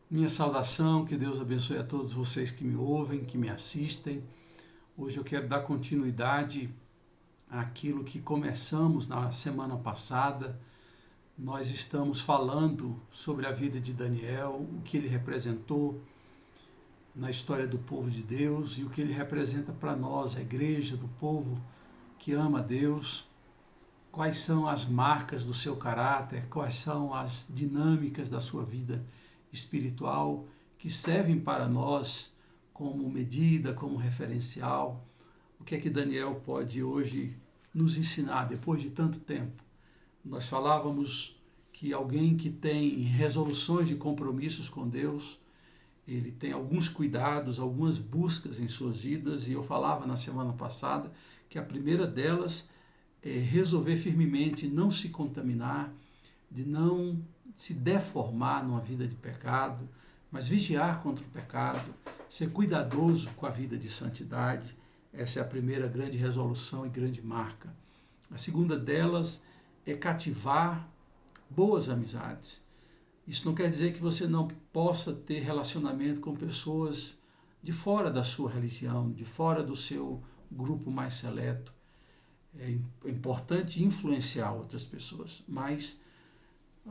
Minha saudação, que Deus abençoe a todos vocês que me ouvem, que me assistem. Hoje eu quero dar continuidade àquilo que começamos na semana passada. Nós estamos falando sobre a vida de Daniel, o que ele representou na história do povo de Deus e o que ele representa para nós, a igreja do povo que ama a Deus. Quais são as marcas do seu caráter, quais são as dinâmicas da sua vida espiritual que servem para nós como medida, como referencial. O que é que Daniel pode hoje nos ensinar depois de tanto tempo? Nós falávamos que alguém que tem resoluções de compromissos com Deus, ele tem alguns cuidados, algumas buscas em suas vidas, e eu falava na semana passada que a primeira delas é resolver firmemente não se contaminar, de não se deformar numa vida de pecado, mas vigiar contra o pecado, ser cuidadoso com a vida de santidade. Essa é a primeira grande resolução e grande marca. A segunda delas é cativar boas amizades. Isso não quer dizer que você não possa ter relacionamento com pessoas de fora da sua religião, de fora do seu grupo mais seleto. É importante influenciar outras pessoas, mas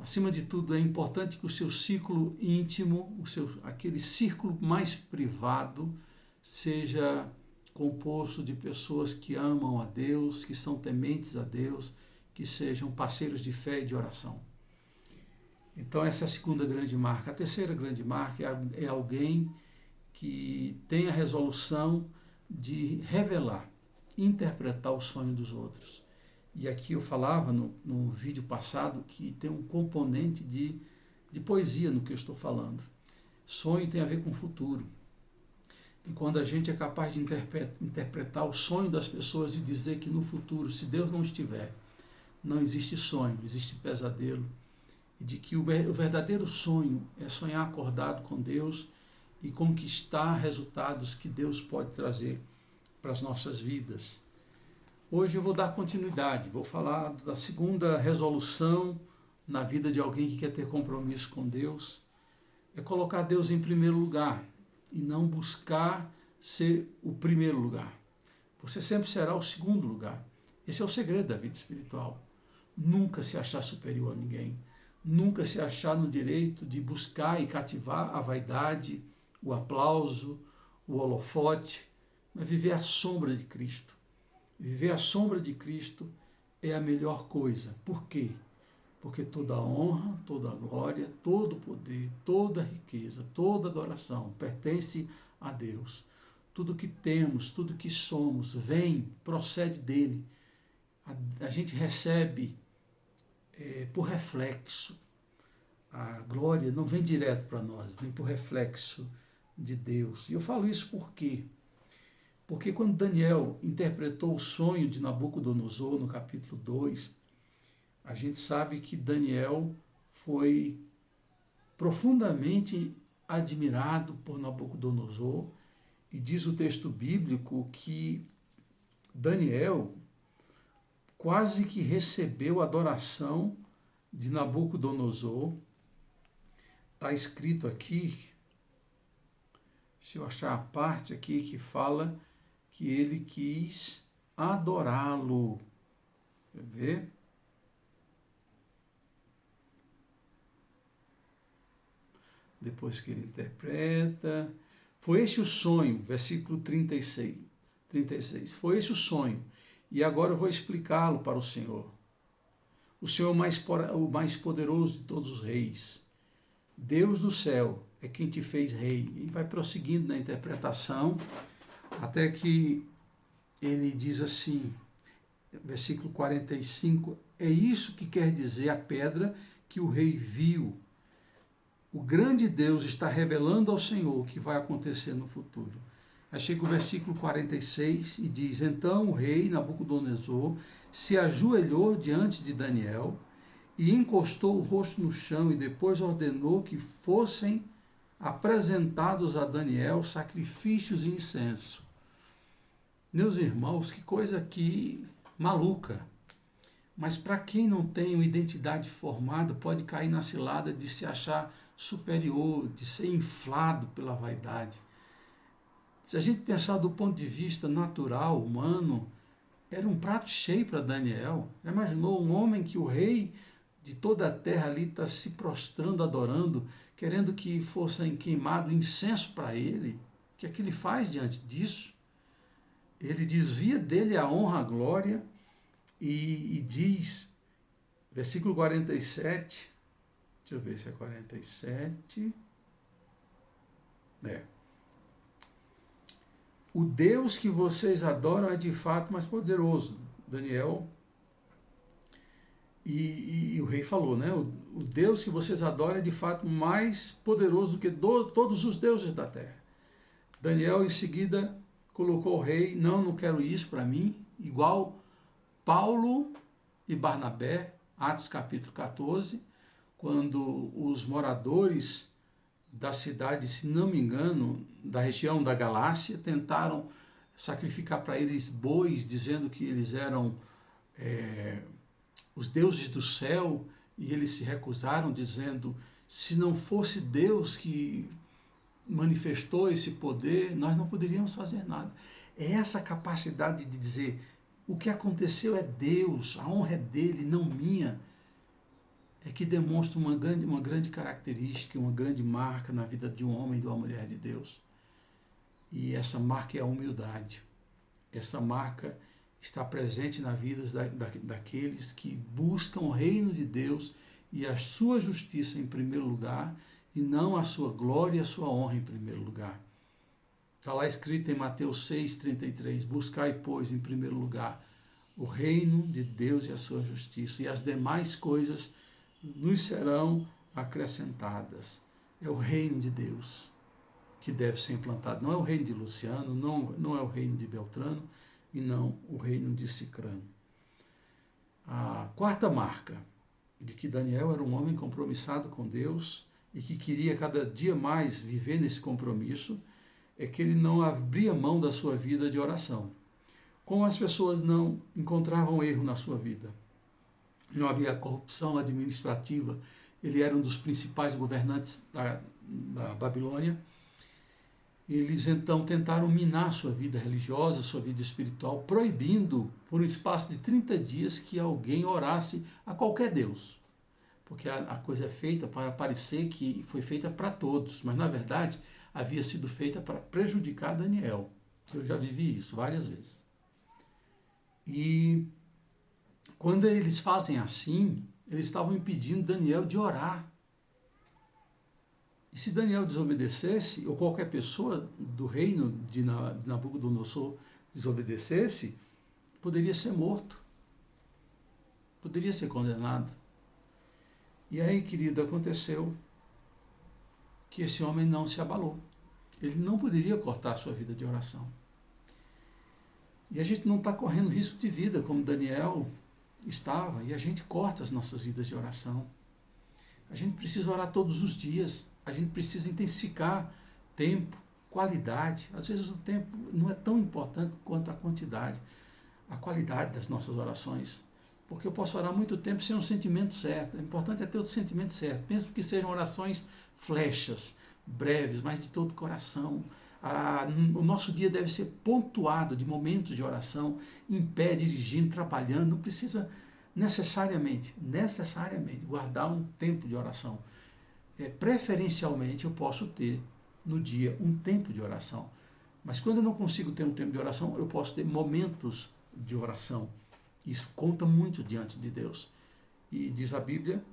acima de tudo, é importante que o seu ciclo íntimo, aquele círculo mais privado, seja composto de pessoas que amam a Deus, que são tementes a Deus, que sejam parceiros de fé e de oração. Então, essa é a segunda grande marca. A terceira grande marca é alguém que tem a resolução de revelar, interpretar o sonho dos outros. E aqui eu falava no vídeo passado que tem um componente de poesia no que eu estou falando. Sonho tem a ver com o futuro. E quando a gente é capaz de interpretar o sonho das pessoas e dizer que no futuro, se Deus não estiver, não existe sonho, existe pesadelo. E de que o verdadeiro sonho é sonhar acordado com Deus e conquistar resultados que Deus pode trazer para as nossas vidas. Hoje eu vou dar continuidade, vou falar da segunda resolução na vida de alguém que quer ter compromisso com Deus, é colocar Deus em primeiro lugar e não buscar ser o primeiro lugar. Você sempre será o segundo lugar. Esse é o segredo da vida espiritual. Nunca se achar superior a ninguém, nunca se achar no direito de buscar e cativar a vaidade, o aplauso, o holofote, mas viver à sombra de Cristo. Viver à sombra de Cristo é a melhor coisa. Por quê? Porque toda honra, toda glória, todo poder, toda riqueza, toda adoração pertence a Deus. Tudo que temos, tudo que somos, procede dele. A gente recebe por reflexo. A glória não vem direto para nós, vem por reflexo de Deus. E eu falo isso por quê? Porque quando Daniel interpretou o sonho de Nabucodonosor, no capítulo 2, a gente sabe que Daniel foi profundamente admirado por Nabucodonosor, e diz o texto bíblico que Daniel quase que recebeu a adoração de Nabucodonosor. Está escrito aqui, se eu achar a parte aqui que fala que ele quis adorá-lo. Quer ver? Depois que ele interpreta. Foi esse o sonho, versículo 36. Foi esse o sonho. E agora eu vou explicá-lo para o Senhor. O Senhor o mais poderoso de todos os reis. Deus do céu é quem te fez rei. E vai prosseguindo na interpretação, até que ele diz assim, versículo 45, é isso que quer dizer a pedra que o rei viu. O grande Deus está revelando ao Senhor o que vai acontecer no futuro. Aí chega o versículo 46 e diz, então o rei Nabucodonosor se ajoelhou diante de Daniel e encostou o rosto no chão e depois ordenou que fossem apresentados a Daniel sacrifícios e incenso. Meus irmãos, que coisa aqui maluca. Mas para quem não tem uma identidade formada, pode cair na cilada de se achar superior, de ser inflado pela vaidade. Se a gente pensar do ponto de vista natural, humano, era um prato cheio para Daniel. Já imaginou um homem que o rei de toda a terra ali está se prostrando, adorando, querendo que fossem queimado incenso para ele? O que é que ele faz diante disso? Ele desvia dele a honra, a glória e diz, versículo 47, deixa eu ver se é 47, o Deus que vocês adoram é de fato mais poderoso. Daniel, e o rei falou, né? O Deus que vocês adoram é de fato mais poderoso do que todos os deuses da terra. Daniel, em seguida, colocou o rei, não quero isso para mim, igual Paulo e Barnabé, Atos capítulo 14, quando os moradores da cidade, se não me engano, da região da Galácia, tentaram sacrificar para eles bois, dizendo que eles eram os deuses do céu, e eles se recusaram, dizendo, se não fosse Deus que manifestou esse poder, nós não poderíamos fazer nada. É essa capacidade de dizer, o que aconteceu é Deus, a honra é dele, não minha, é que demonstra uma grande característica, uma grande marca na vida de um homem e de uma mulher de Deus. E essa marca é a humildade. Essa marca está presente na vida daqueles que buscam o reino de Deus e a sua justiça em primeiro lugar, e não a sua glória e a sua honra em primeiro lugar. Está lá escrito em Mateus 6,33, buscai, pois, em primeiro lugar o reino de Deus e a sua justiça, e as demais coisas nos serão acrescentadas. É o reino de Deus que deve ser implantado. Não é o reino de Luciano, não é o reino de Beltrano, e não o reino de Cicrano. A quarta marca de que Daniel era um homem compromissado com Deus e que queria cada dia mais viver nesse compromisso é que ele não abria mão da sua vida de oração. Como as pessoas não encontravam erro na sua vida, não havia corrupção administrativa, ele era um dos principais governantes da Babilônia. Eles então tentaram minar sua vida religiosa, sua vida espiritual, proibindo por um espaço de 30 dias que alguém orasse a qualquer Deus. Porque a coisa é feita para parecer que foi feita para todos, mas na verdade havia sido feita para prejudicar Daniel. Eu já vivi isso várias vezes. E quando eles fazem assim, eles estavam impedindo Daniel de orar. E se Daniel desobedecesse, ou qualquer pessoa do reino de Nabucodonosor desobedecesse, poderia ser morto, poderia ser condenado. E aí, querido, aconteceu que esse homem não se abalou. Ele não poderia cortar a sua vida de oração. E a gente não está correndo risco de vida, como Daniel estava, e a gente corta as nossas vidas de oração. A gente precisa orar todos os dias, a gente precisa intensificar tempo, qualidade. Às vezes o tempo não é tão importante quanto a quantidade, a qualidade das nossas orações. Porque eu posso orar muito tempo sem um sentimento certo. O importante é ter o sentimento certo. Penso que sejam orações flechas, breves, mas de todo o coração. O nosso dia deve ser pontuado de momentos de oração, em pé, dirigindo, trabalhando. Não precisa necessariamente guardar um tempo de oração. Preferencialmente eu posso ter no dia um tempo de oração. Mas quando eu não consigo ter um tempo de oração, eu posso ter momentos de oração. Isso conta muito diante de Deus. E diz a Bíblia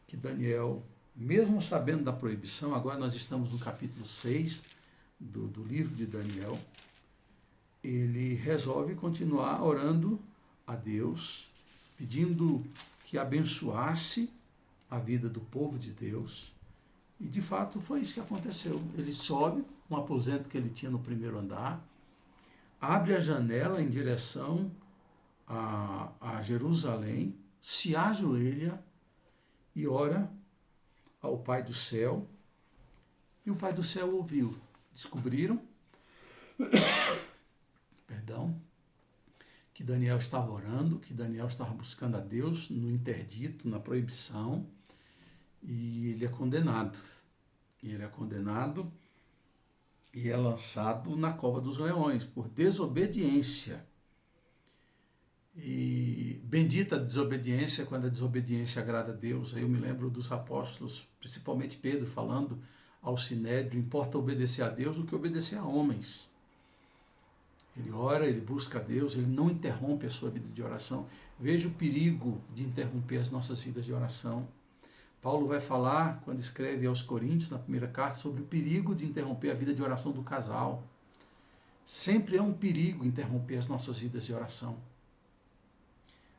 que Daniel, mesmo sabendo da proibição, agora nós estamos no capítulo 6 do livro de Daniel, ele resolve continuar orando a Deus, pedindo que abençoasse a vida do povo de Deus. E de fato foi isso que aconteceu. Ele sobe um aposento que ele tinha no primeiro andar, abre a janela em direção a Jerusalém, se ajoelha e ora ao Pai do céu, e o Pai do céu ouviu. Descobriram, que Daniel estava orando, que Daniel estava buscando a Deus no interdito, na proibição, e ele é condenado. Ele é condenado e é lançado na cova dos leões por desobediência. E bendita a desobediência quando a desobediência agrada a Deus. Aí eu me lembro dos apóstolos, principalmente Pedro, falando ao Sinédrio: importa obedecer a Deus do que obedecer a homens. Ele ora, ele busca a Deus, ele não interrompe a sua vida de oração. Veja o perigo de interromper as nossas vidas de oração. Paulo vai falar, quando escreve aos Coríntios, na primeira carta, sobre o perigo de interromper a vida de oração do casal. Sempre é um perigo interromper as nossas vidas de oração.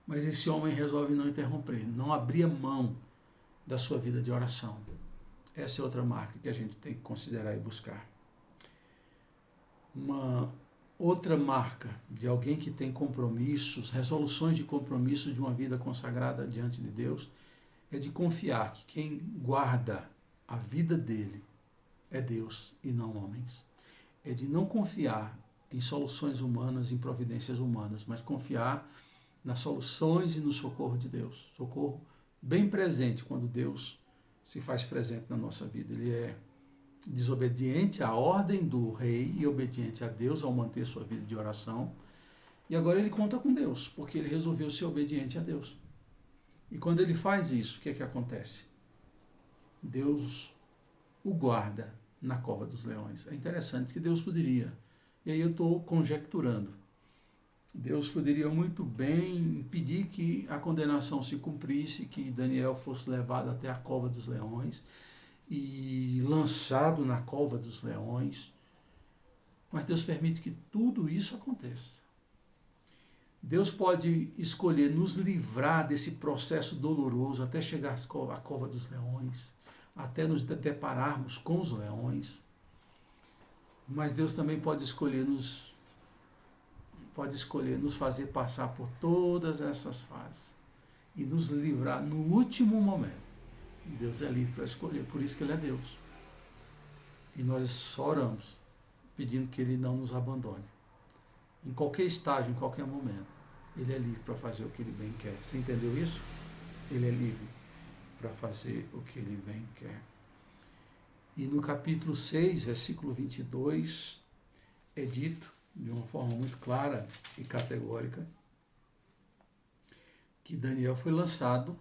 Mas esse homem resolve não interromper, não abrir mão da sua vida de oração. Essa é outra marca que a gente tem que considerar e buscar. Uma outra marca de alguém que tem compromissos, resoluções de compromisso de uma vida consagrada diante de Deus, é de confiar que quem guarda a vida dele é Deus e não homens. É de não confiar em soluções humanas, em providências humanas, mas confiar nas soluções e no socorro de Deus. Socorro bem presente quando Deus se faz presente na nossa vida. Ele é desobediente à ordem do rei e obediente a Deus ao manter sua vida de oração. E agora ele conta com Deus, porque ele resolveu ser obediente a Deus. E quando ele faz isso, o que é que acontece? Deus o guarda na cova dos leões. É interessante que Deus poderia, e aí eu estou conjecturando, Deus poderia muito bem impedir que a condenação se cumprisse, que Daniel fosse levado até a cova dos leões e lançado na cova dos leões. Mas Deus permite que tudo isso aconteça. Deus pode escolher nos livrar desse processo doloroso até chegar à cova dos leões, até nos depararmos com os leões. Mas Deus também pode escolher nos fazer passar por todas essas fases e nos livrar no último momento. Deus é livre para escolher, por isso que Ele é Deus. E nós só oramos, pedindo que Ele não nos abandone. Em qualquer estágio, em qualquer momento, Ele é livre para fazer o que Ele bem quer. Você entendeu isso? Ele é livre para fazer o que Ele bem quer. E no capítulo 6, versículo 22, é dito, de uma forma muito clara e categórica, que Daniel foi lançado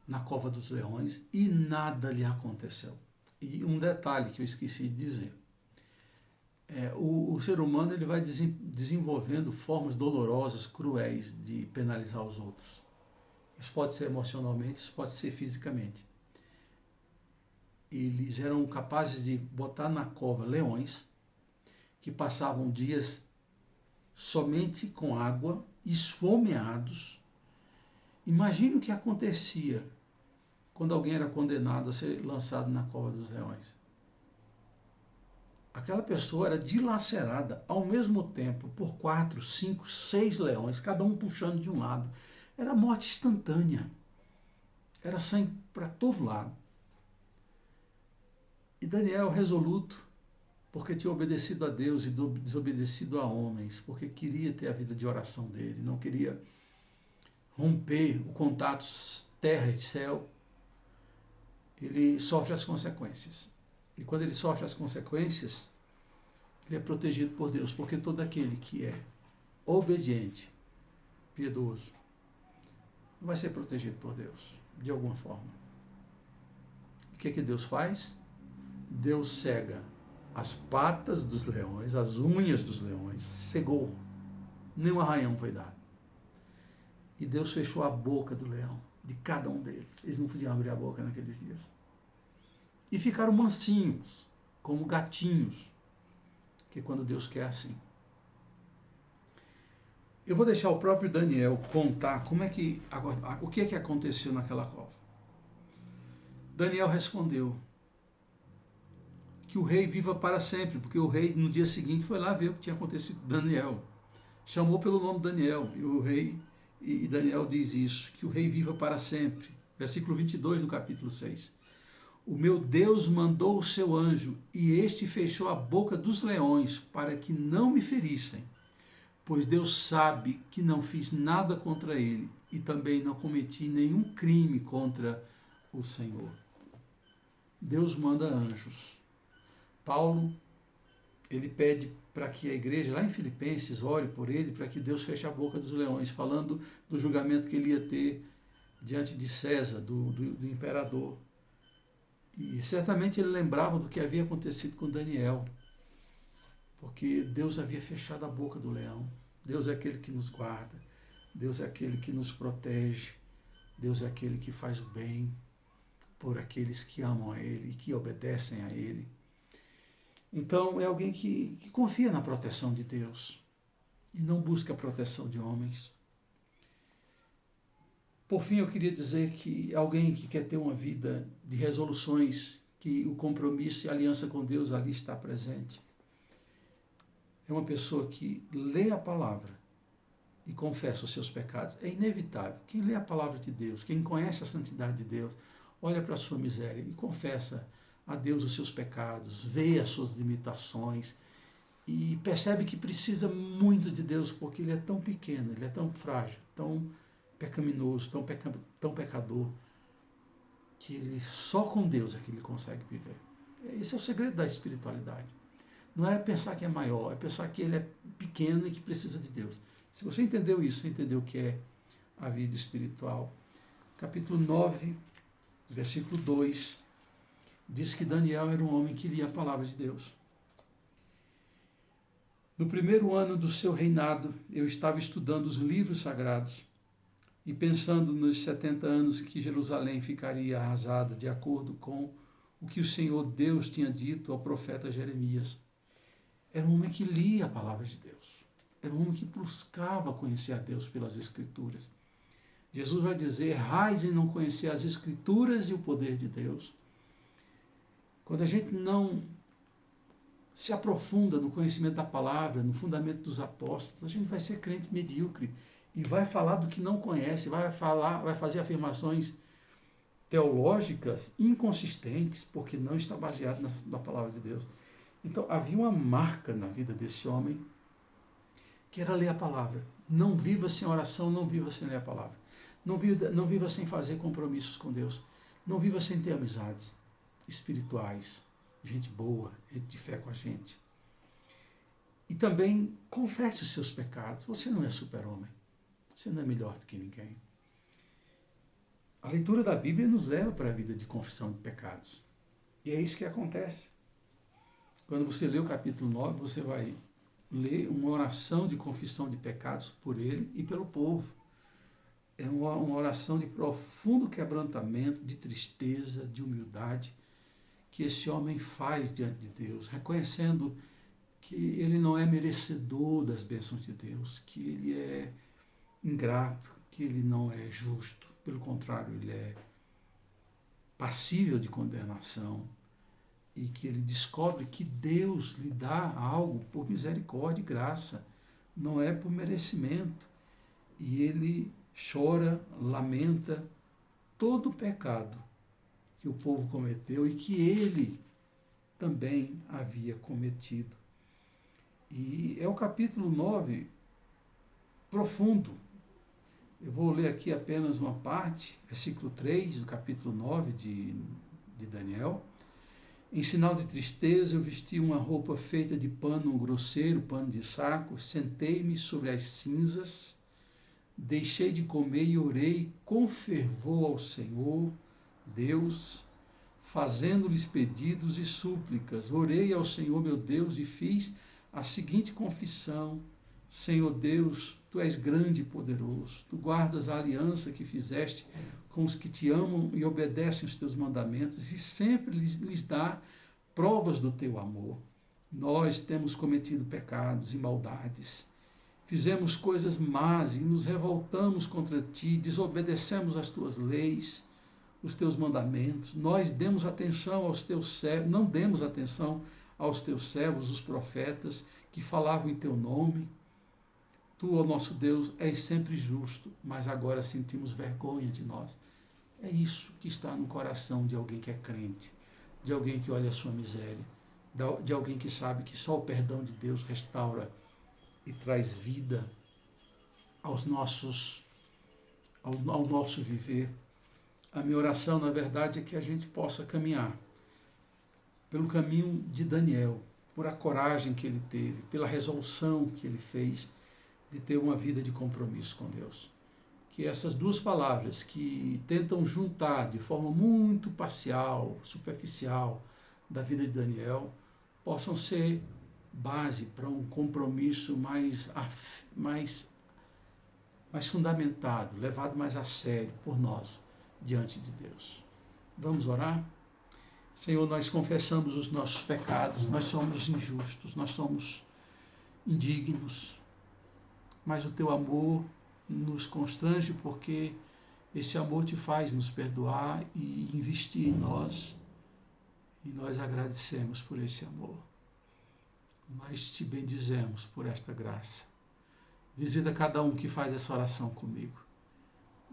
na cova dos leões e nada lhe aconteceu. E um detalhe que eu esqueci de dizer, o ser humano ele vai desenvolvendo formas dolorosas, cruéis de penalizar os outros. Isso pode ser emocionalmente, isso pode ser fisicamente. Eles eram capazes de botar na cova leões que passavam dias somente com água, esfomeados. Imagine o que acontecia quando alguém era condenado a ser lançado na cova dos leões. Aquela pessoa era dilacerada ao mesmo tempo por 4, 5, 6 leões, cada um puxando de um lado. Era morte instantânea. Era sangue para todo lado. E Daniel, resoluto, porque tinha obedecido a Deus e desobedecido a homens, porque queria ter a vida de oração dele, não queria romper o contato terra e céu, ele sofre as consequências. E quando ele sofre as consequências, ele é protegido por Deus, porque todo aquele que é obediente, piedoso, vai ser protegido por Deus, de alguma forma. O que Deus faz? Deus cega as patas dos leões, as unhas dos leões, cegou. Nem um arranhão foi dado. E Deus fechou a boca do leão, de cada um deles. Eles não podiam abrir a boca naqueles dias. E ficaram mansinhos, como gatinhos, que quando Deus quer assim. Eu vou deixar o próprio Daniel contar o que aconteceu naquela cova. Daniel respondeu que o rei viva para sempre, porque o rei no dia seguinte foi lá ver o que tinha acontecido com Daniel. Chamou pelo nome Daniel, e o rei, e Daniel diz isso, que o rei viva para sempre. Versículo 22 do capítulo 6. O meu Deus mandou o seu anjo, e este fechou a boca dos leões, para que não me ferissem, pois Deus sabe que não fiz nada contra ele, e também não cometi nenhum crime contra o Senhor. Deus manda anjos. Paulo, ele pede para que a igreja, lá em Filipenses, ore por ele, para que Deus feche a boca dos leões, falando do julgamento que ele ia ter diante de César, do imperador. E certamente ele lembrava do que havia acontecido com Daniel, porque Deus havia fechado a boca do leão. Deus é aquele que nos guarda, Deus é aquele que nos protege, Deus é aquele que faz o bem por aqueles que amam a Ele e que obedecem a Ele. Então é alguém que confia na proteção de Deus e não busca a proteção de homens. Por fim, eu queria dizer que alguém que quer ter uma vida de resoluções, que o compromisso e a aliança com Deus ali está presente, é uma pessoa que lê a palavra e confessa os seus pecados. É inevitável. Quem lê a palavra de Deus, quem conhece a santidade de Deus, olha para a sua miséria e confessa a Deus os seus pecados, vê as suas limitações e percebe que precisa muito de Deus, porque ele é tão pequeno, ele é tão frágil, tão pecaminoso, tão pecador, que ele só com Deus é que ele consegue viver. Esse é o segredo da espiritualidade. Não é pensar que é maior, é pensar que ele é pequeno e que precisa de Deus. Se você entendeu isso, você entendeu o que é a vida espiritual. Capítulo 9, versículo 2, diz que Daniel era um homem que lia a palavra de Deus. No primeiro ano do seu reinado, eu estava estudando os livros sagrados e pensando nos 70 anos que Jerusalém ficaria arrasada, de acordo com o que o Senhor Deus tinha dito ao profeta Jeremias. Era um homem que lia a palavra de Deus. Era um homem que buscava conhecer a Deus pelas Escrituras. Jesus vai dizer: errais em não conhecer as Escrituras e o poder de Deus. Quando a gente não se aprofunda no conhecimento da palavra, no fundamento dos apóstolos, a gente vai ser crente medíocre e vai falar do que não conhece, vai fazer afirmações teológicas inconsistentes, porque não está baseado na palavra de Deus. Então, havia uma marca na vida desse homem, que era ler a palavra. Não viva sem oração, não viva sem ler a palavra. Não viva sem fazer compromissos com Deus. Não viva sem ter amizades espirituais, gente boa, gente de fé com a gente. E também confesse os seus pecados. Você não é super-homem. Você não é melhor do que ninguém. A leitura da Bíblia nos leva para a vida de confissão de pecados. E é isso que acontece. Quando você lê o capítulo 9, você vai ler uma oração de confissão de pecados por ele e pelo povo. É uma oração de profundo quebrantamento, de tristeza, de humildade, que esse homem faz diante de Deus, reconhecendo que ele não é merecedor das bênçãos de Deus, que ele é ingrato, que ele não é justo. Pelo contrário, ele é passível de condenação. E que ele descobre que Deus lhe dá algo por misericórdia e graça, não é por merecimento. E ele chora, lamenta todo o pecado que o povo cometeu e que ele também havia cometido. E é o capítulo 9 profundo. Eu vou ler aqui apenas uma parte, versículo 3 do capítulo 9 de Daniel. Em sinal de tristeza, eu vesti uma roupa feita de pano grosseiro, pano de saco, sentei-me sobre as cinzas, deixei de comer e orei com fervor ao Senhor, Deus, fazendo-lhes pedidos e súplicas. Orei ao Senhor, meu Deus, e fiz a seguinte confissão: Senhor Deus, Tu és grande e poderoso, Tu guardas a aliança que fizeste com os que te amam e obedecem os teus mandamentos, e sempre lhes dá provas do teu amor. Nós temos cometido pecados e maldades, fizemos coisas más e nos revoltamos contra ti, desobedecemos as tuas leis, os teus mandamentos. Nós demos atenção aos teus servos, não demos atenção aos teus servos, os profetas, que falavam em teu nome. Tu, ó nosso Deus, és sempre justo, mas agora sentimos vergonha de nós. É isso que está no coração de alguém que é crente, de alguém que olha a sua miséria, de alguém que sabe que só o perdão de Deus restaura e traz vida aos nossos ao nosso viver. A minha oração, na verdade, é que a gente possa caminhar pelo caminho de Daniel, por a coragem que ele teve, pela resolução que ele fez de ter uma vida de compromisso com Deus. Que essas duas palavras que tentam juntar de forma muito parcial, superficial, da vida de Daniel, possam ser base para um compromisso mais fundamentado, levado mais a sério por nós diante de Deus. Vamos orar? Senhor, nós confessamos os nossos pecados, nós somos injustos, nós somos indignos, mas o teu amor nos constrange porque esse amor te faz nos perdoar e investir em nós, e nós agradecemos por esse amor. Nós te bendizemos por esta graça. Visita cada um que faz essa oração comigo.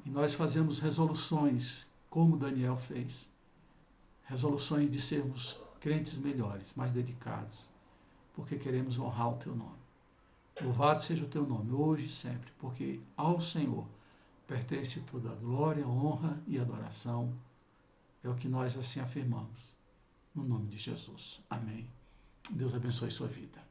E nós fazemos resoluções, como Daniel fez. Resoluções de sermos crentes melhores, mais dedicados, porque queremos honrar o teu nome. Louvado seja o teu nome, hoje e sempre, porque ao Senhor pertence toda a glória, honra e adoração. É o que nós assim afirmamos. No nome de Jesus. Amém. Deus abençoe sua vida.